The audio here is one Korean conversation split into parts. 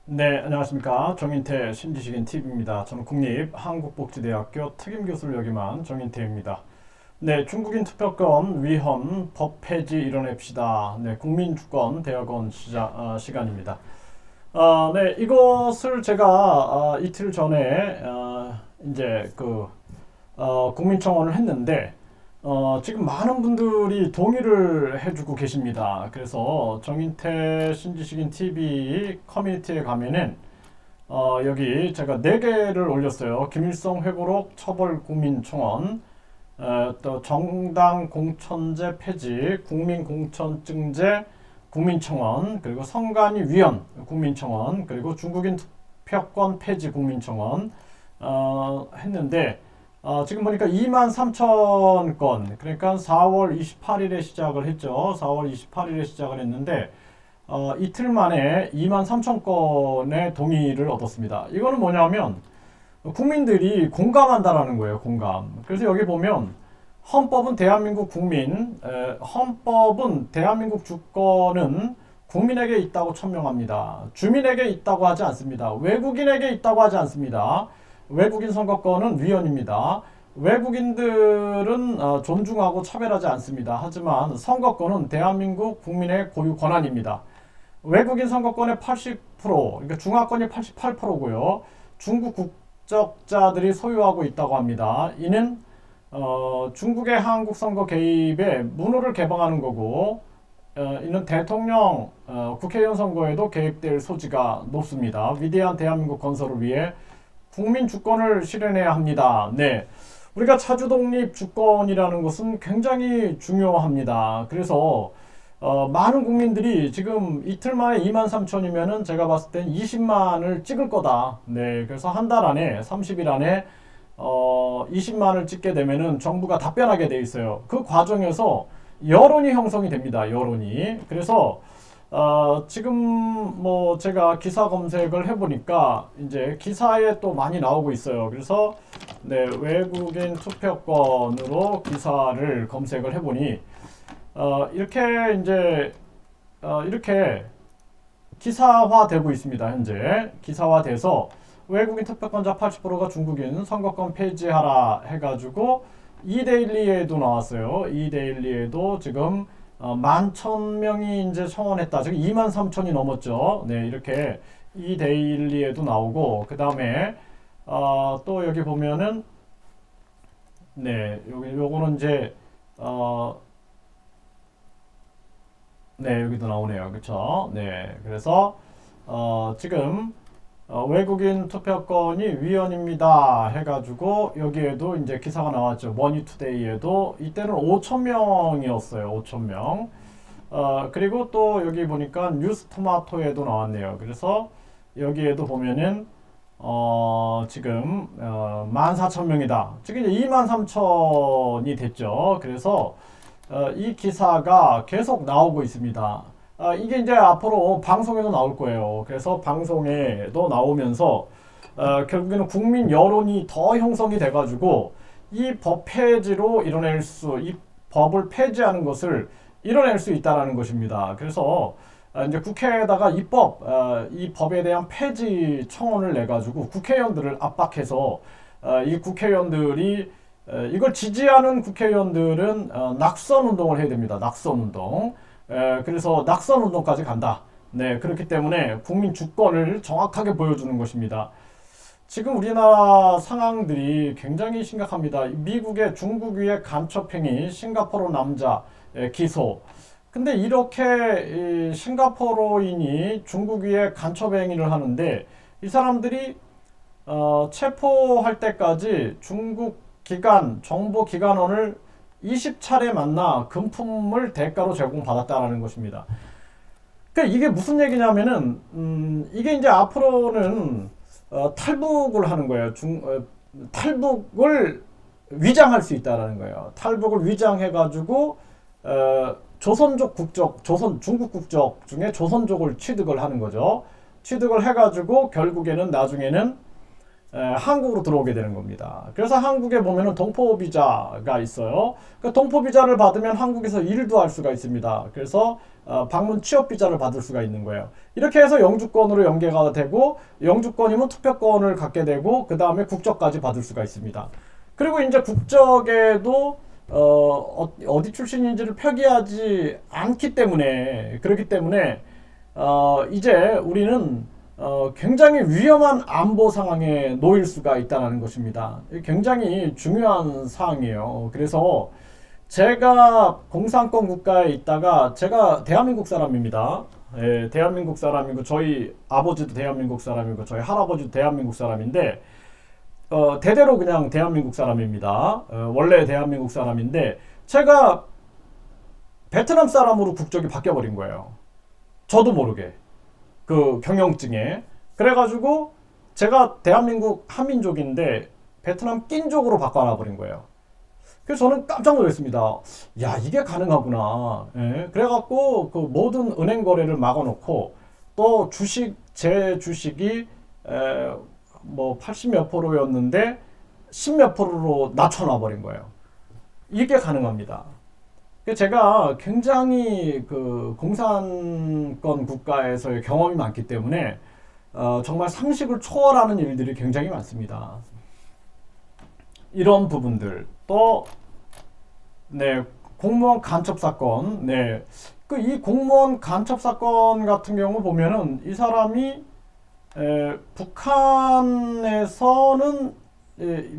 네, 안녕하십니까. 정인태 신지식인 TV입니다. 저는 국립한국복지대학교 특임교수를 역임한 정인태입니다. 네, 중국인 투표권 위헌 법 폐지 이뤄냅시다. 네, 국민주권 대학원 시간입니다. 네, 이것을 제가 이틀 전에 이제 국민청원을 했는데 지금 많은 분들이 동의를 해주고 계십니다. 그래서 정인태 신지식인 TV 커뮤니티에 가면은 여기 제가 4개를 올렸어요. 김일성 회고록 처벌 국민청원, 또 정당 공천제 폐지, 국민공천증제 국민청원, 그리고 선관위 위원 국민청원, 그리고 중국인 투표권 폐지 국민청원 했는데 지금 보니까 2만 3천 건, 그러니까 4월 28일에 시작을 했죠. 4월 28일에 시작을 했는데 이틀 만에 2만 3천 건의 동의를 얻었습니다. 이거는 뭐냐면 국민들이 공감한다라는 거예요. 공감. 그래서 여기 보면 헌법은 대한민국 국민, 헌법은 대한민국 주권은 국민에게 있다고 천명합니다. 주민에게 있다고 하지 않습니다. 외국인에게 있다고 하지 않습니다. 외국인 선거권은 위헌입니다. 외국인들은 존중하고 차별하지 않습니다. 하지만 선거권은 대한민국 국민의 고유 권한입니다. 외국인 선거권의 80%, 그러니까 중화권이 88%고요. 중국 국적자들이 소유하고 있다고 합니다. 이는 중국의 한국 선거 개입에 문호를 개방하는 거고, 이는 대통령, 국회의원 선거에도 개입될 소지가 높습니다. 위대한 대한민국 건설을 위해 국민 주권을 실현해야 합니다. 네. 우리가 차주 독립 주권이라는 것은 굉장히 중요합니다. 그래서 많은 국민들이 지금 이틀 만에 2만 3천이면은 제가 봤을 땐 20만을 찍을 거다. 네. 그래서 한 달 안에 30일 안에 20만을 찍게 되면은 정부가 답변하게 돼 있어요. 그 과정에서 여론이 형성이 됩니다. 여론이. 그래서 지금 뭐 제가 기사 검색을 해보니까 이제 기사에 또 많이 나오고 있어요. 그래서 네, 외국인 투표권으로 기사를 검색을 해보니 이렇게 이제 이렇게 기사화되고 있습니다. 현재 기사화돼서 외국인 투표권자 80%가 중국인 선거권 폐지하라 해가지고 이데일리에도 나왔어요. 이데일리에도 지금 11,000명이 이제 청원했다. 지금 2만 3천이 넘었죠. 네, 이렇게 이데일리에도 나오고, 그 다음에 또 여기 보면은 네, 요거는 이제 네, 여기도 나오네요. 그렇죠? 네, 그래서 지금 외국인 투표권이 위헌입니다 해가지고 여기에도 이제 기사가 나왔죠. 머니투데이에도 이때는 5천 명이었어요. 5천 명. 그리고 또 여기 보니까 뉴스토마토에도 나왔네요. 그래서 여기에도 보면은 지금 14,000명이다. 지금 이제 23,000이 됐죠. 그래서 이 기사가 계속 나오고 있습니다. 이게 이제 앞으로 방송에도 나올 거예요. 그래서 방송에도 나오면서 결국에는 국민 여론이 더 형성이 돼가지고 이 법 폐지로 이 법을 폐지하는 것을 이뤄낼 수 있다라는 것입니다. 그래서 이제 국회에다가 이 법에 대한 폐지 청원을 내가지고 국회의원들을 압박해서 이 국회의원들이 이걸 지지하는 국회의원들은 낙선 운동을 해야 됩니다. 낙선 운동. 그래서 낙선 운동까지 간다. 네, 그렇기 때문에 국민 주권을 정확하게 보여주는 것입니다. 지금 우리나라 상황들이 굉장히 심각합니다. 미국의 중국 위의 간첩행위, 싱가포르 남자 기소. 근데 이렇게 싱가포르인이 중국 위에 간첩행위를 하는데 이 사람들이 체포할 때까지 중국 정보기관원을 20차례 만나 금품을 대가로 제공받았다라는 것입니다. 그러니까 이게 무슨 얘기냐면은 이게 이제 앞으로는 탈북을 하는 거예요. 탈북을 위장할 수 있다라는 거예요. 탈북을 위장해가지고 조선족 국적, 중국 국적 중에 조선족을 취득을 하는 거죠. 취득을 해가지고 결국에는 나중에는 한국으로 들어오게 되는 겁니다. 그래서 한국에 보면은 동포 비자가 있어요. 그 동포 비자를 받으면 한국에서 일도 할 수가 있습니다. 그래서 방문 취업 비자를 받을 수가 있는 거예요. 이렇게 해서 영주권으로 연계가 되고, 영주권이면 투표권을 갖게 되고, 그 다음에 국적까지 받을 수가 있습니다. 그리고 이제 국적에도 어디 출신인지를 표기하지 않기 때문에, 그렇기 때문에 이제 우리는 굉장히 위험한 안보 상황에 놓일 수가 있다는 것입니다. 굉장히 중요한 사항이에요. 그래서 제가 공산권 국가에 있다가, 제가 대한민국 사람입니다. 예, 대한민국 사람이고, 저희 아버지도 대한민국 사람이고, 저희 할아버지도 대한민국 사람인데, 대대로 그냥 대한민국 사람입니다. 원래 대한민국 사람인데, 제가 베트남 사람으로 국적이 바뀌어버린 거예요. 저도 모르게. 그 경영증에. 그래가지고 제가 대한민국 한민족인데 베트남 낀족으로 바꿔놔버린 거예요. 그래서 저는 깜짝 놀랐습니다. 야, 이게 가능하구나. 예. 그래갖고 그 모든 은행 거래를 막아놓고, 또 제 주식이 뭐 80몇 프로였는데 10몇 프로로 낮춰놔버린 거예요. 이게 가능합니다. 제가 굉장히 그 공산권 국가에서의 경험이 많기 때문에 정말 상식을 초월하는 일들이 굉장히 많습니다. 이런 부분들, 또 네, 공무원 간첩 사건, 네, 그 이 공무원 간첩 사건 같은 경우 보면은 이 사람이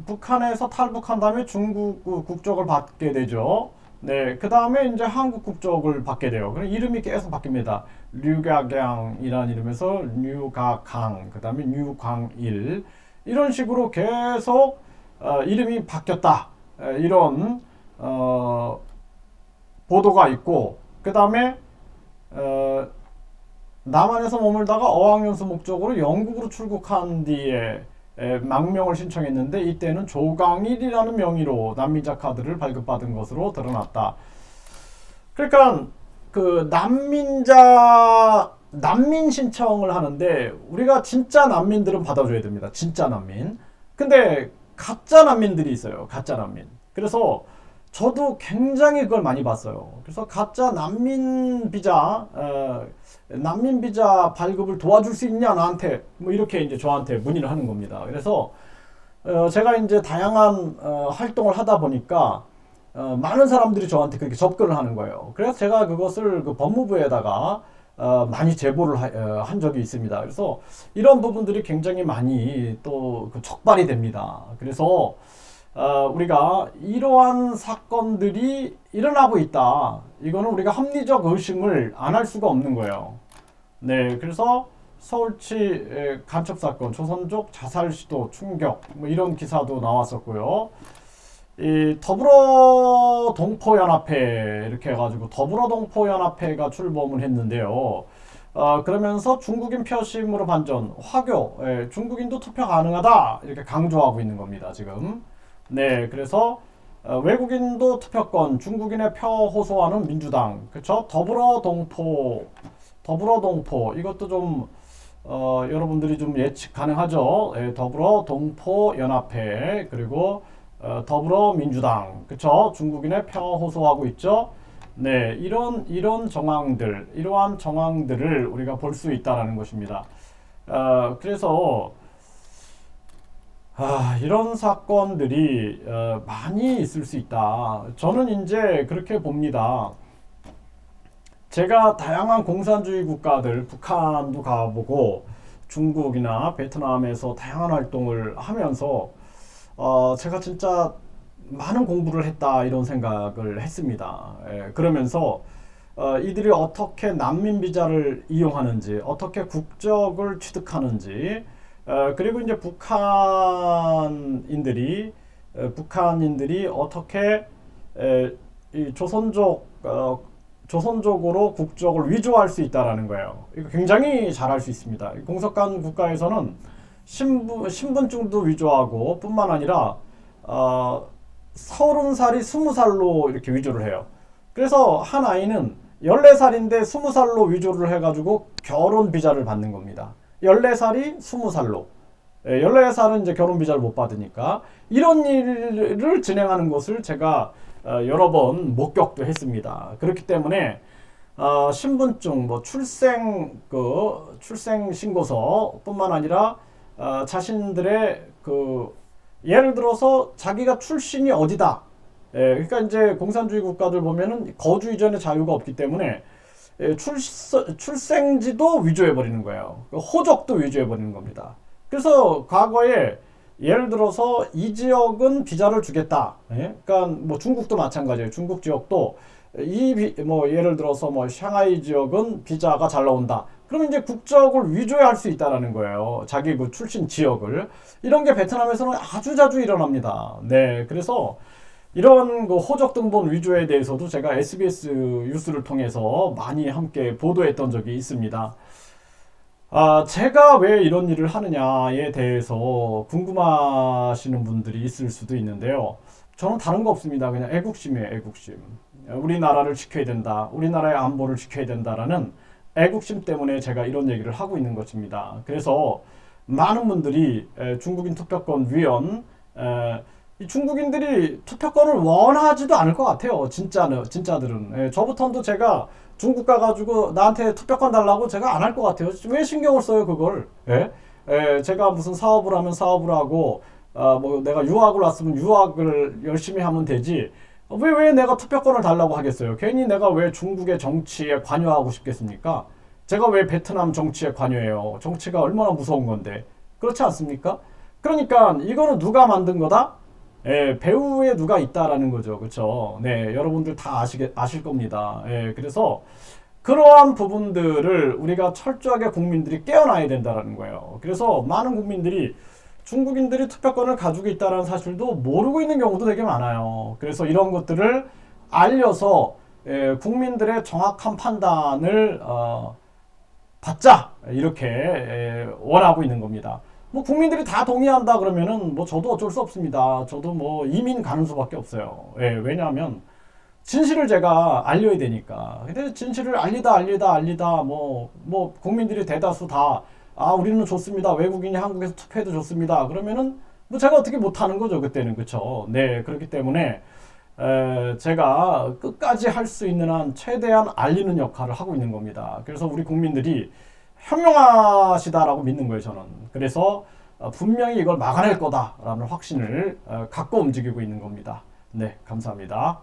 북한에서 탈북한 다음에 중국 국적을 받게 되죠. 네, 그 다음에 이제 한국 국적을 받게 돼요. 그럼 이름이 계속 바뀝니다. 류가강이라는 이름에서 류가강, 그 다음에 류광일, 이런 식으로 계속 이름이 바뀌었다. 이런 보도가 있고, 그 다음에 남한에서 머물다가 어학연수 목적으로 영국으로 출국한 뒤에 망명을 신청했는데, 이때는 조강일이라는 명의로 난민자 카드를 발급받은 것으로 드러났다. 그러니까 그 난민 신청을 하는데, 우리가 진짜 난민들은 받아줘야 됩니다. 진짜 난민. 근데 가짜 난민들이 있어요. 가짜 난민. 그래서 저도 굉장히 그걸 많이 봤어요. 그래서 가짜 난민 비자 발급을 도와줄 수 있냐, 나한테. 뭐 이렇게 이제 저한테 문의를 하는 겁니다. 그래서 제가 이제 다양한 활동을 하다 보니까 많은 사람들이 저한테 그렇게 접근을 하는 거예요. 그래서 제가 그것을 그 법무부에다가 많이 제보를 한 적이 있습니다. 그래서 이런 부분들이 굉장히 많이 또 그 적발이 됩니다. 그래서 우리가 이러한 사건들이 일어나고 있다. 이거는 우리가 합리적 의심을 안 할 수가 없는 거예요. 네, 그래서 서울치 간첩 사건, 조선족 자살 시도 충격, 뭐 이런 기사도 나왔었고요. 이 더불어 동포연합회, 이렇게 해가지고 더불어 동포연합회가 출범을 했는데요. 그러면서 중국인 표심으로 반전, 화교, 중국인도 투표 가능하다, 이렇게 강조하고 있는 겁니다, 지금. 네, 그래서 외국인도 투표권, 중국인의 표 호소하는 민주당, 그쵸? 더불어 동포, 이것도 좀 여러분들이 좀 예측 가능하죠? 더불어 동포 연합회, 그리고 더불어 민주당, 그쵸? 중국인의 표 호소하고 있죠? 네, 이러한 정황들을 우리가 볼 수 있다라는 것입니다. 그래서 이런 사건들이 많이 있을 수 있다. 저는 이제 그렇게 봅니다. 제가 다양한 공산주의 국가들, 북한도 가보고 중국이나 베트남에서 다양한 활동을 하면서 제가 진짜 많은 공부를 했다, 이런 생각을 했습니다. 그러면서 이들이 어떻게 난민 비자를 이용하는지, 어떻게 국적을 취득하는지, 그리고 이제 북한인들이 어떻게 이 조선족으로 국적을 위조할 수 있다라는 거예요. 이거 굉장히 잘할 수 있습니다. 공산권 국가에서는 신분증도 위조하고, 뿐만 아니라 30살이 20살로 이렇게 위조를 해요. 그래서 한 아이는 14살인데 20살로 위조를 해가지고 결혼 비자를 받는 겁니다. 14살이 20살로. 연락해서는 이제 결혼 비자를 못 받으니까 이런 일을 진행하는 것을 제가 여러 번 목격도 했습니다. 그렇기 때문에 신분증, 뭐 출생 신고서뿐만 아니라 자신들의 예를 들어서 자기가 출신이 어디다. 그러니까 이제 공산주의 국가들 보면은 거주 이전의 자유가 없기 때문에 출생지도 위조해 버리는 거예요. 호적도 위조해 버리는 겁니다. 그래서 과거에 예를 들어서 이 지역은 비자를 주겠다. 그러니까 뭐 중국도 마찬가지예요. 중국 지역도 뭐 예를 들어서 뭐 샹하이 지역은 비자가 잘 나온다. 그러면 이제 국적을 위조할 수 있다라는 거예요. 자기 그 출신 지역을. 이런 게 베트남에서는 아주 자주 일어납니다. 네, 그래서 이런 그 호적 등본 위조에 대해서도 제가 SBS 뉴스를 통해서 많이 함께 보도했던 적이 있습니다. 제가 왜 이런 일을 하느냐에 대해서 궁금하시는 분들이 있을 수도 있는데요. 저는 다른 거 없습니다. 그냥 애국심이에요, 애국심. 우리나라를 지켜야 된다. 우리나라의 안보를 지켜야 된다라는 애국심 때문에 제가 이런 얘기를 하고 있는 것입니다. 그래서 많은 분들이 중국인 투표권 위원, 이 중국인들이 투표권을 원하지도 않을 것 같아요. 진짜들은. 저부터도 제가 중국 가가지고 나한테 투표권 달라고 제가 안 할 것 같아요. 왜 신경을 써요, 그걸? 제가 무슨 사업을 하면 사업을 하고, 뭐 내가 유학을 왔으면 유학을 열심히 하면 되지. 왜 내가 투표권을 달라고 하겠어요? 괜히 내가 왜 중국의 정치에 관여하고 싶겠습니까? 제가 왜 베트남 정치에 관여해요? 정치가 얼마나 무서운 건데. 그렇지 않습니까? 그러니까 이거는 누가 만든 거다? 배후에 누가 있다라는 거죠. 그렇죠? 네, 여러분들 다 아실 겁니다. 그래서 그러한 부분들을 우리가 철저하게 국민들이 깨어나야 된다라는 거예요. 그래서 많은 국민들이 중국인들이 투표권을 가지고 있다는 사실도 모르고 있는 경우도 되게 많아요. 그래서 이런 것들을 알려서 국민들의 정확한 판단을 받자 이렇게 원하고 있는 겁니다. 뭐 국민들이 다 동의한다 그러면은 뭐 저도 어쩔 수 없습니다. 저도 뭐 이민 가는 수밖에 없어요. 왜냐하면 진실을 제가 알려야 되니까. 근데 진실을 알리다 뭐 국민들이 대다수 다 우리는 좋습니다. 외국인이 한국에서 투표해도 좋습니다. 그러면은 뭐 제가 어떻게 못하는 거죠 그때는. 그쵸? 네, 그렇기 때문에 제가 끝까지 할 수 있는 한 최대한 알리는 역할을 하고 있는 겁니다. 그래서 우리 국민들이 현명하시다라고 믿는 거예요, 저는. 그래서 분명히 이걸 막아낼 거다라는 확신을 갖고 움직이고 있는 겁니다. 네, 감사합니다.